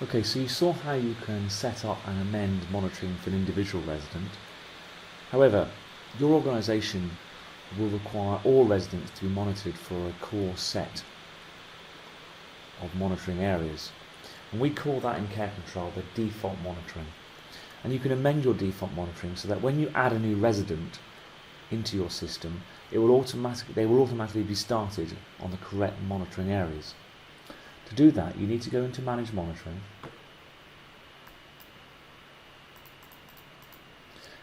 Okay, so you saw how you can set up and amend monitoring for an individual resident. However, your organisation will require all residents to be monitored for a core set of monitoring areas. And we call that in Care Control the default monitoring. And you can amend your default monitoring so that when you add a new resident into your system, they will automatically be started on the correct monitoring areas. To do that, you need to go into Manage Monitoring.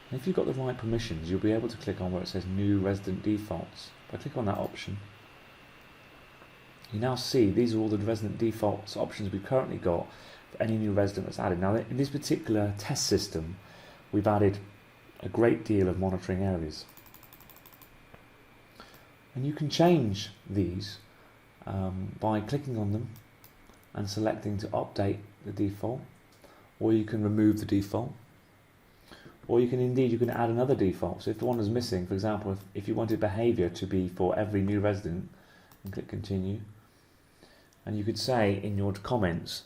And if you've got the right permissions, you'll be able to click on where it says New Resident Defaults. If I click on that option, you now see these are all the resident defaults options we've currently got for any new resident that's added. Now, in this particular test system, we've added a great deal of monitoring areas. And you can change these by clicking on them and selecting to update the default, or you can remove the default, or you can add another default. So if the one is missing, for example, if you wanted behaviour to be for every new resident, you click continue, and you could say in your comments,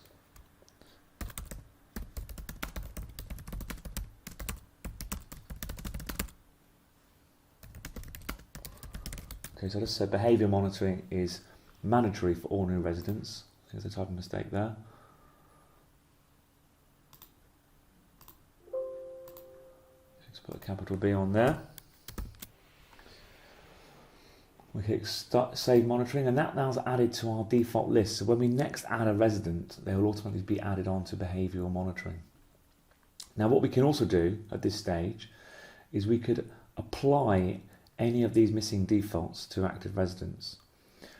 okay, so let's say behaviour monitoring is mandatory for all new residents. There's a type of mistake there. Let's put a capital B on there. We click start, save monitoring, and that now is added to our default list. So when we next add a resident, they will automatically be added on to behavioural monitoring. Now what we can also do at this stage is we could apply any of these missing defaults to active residents.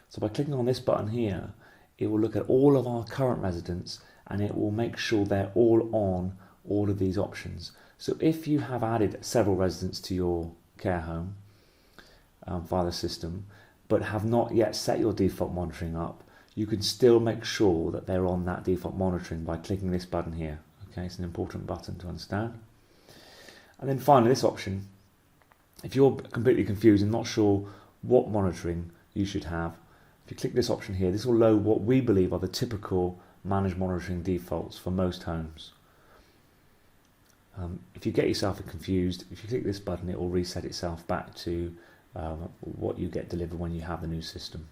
So by clicking on this button here, it will look at all of our current residents and it will make sure they're all on all of these options. So if you have added several residents to your care home via the system, but have not yet set your default monitoring up, you can still make sure that they're on that default monitoring by clicking this button here. Okay, it's an important button to understand. And then finally, this option, if you're completely confused and not sure what monitoring you should have, if you click this option here, this will load what we believe are the typical managed monitoring defaults for most homes. If you get yourself confused, if you click this button, it will reset itself back to what you get delivered when you have the new system.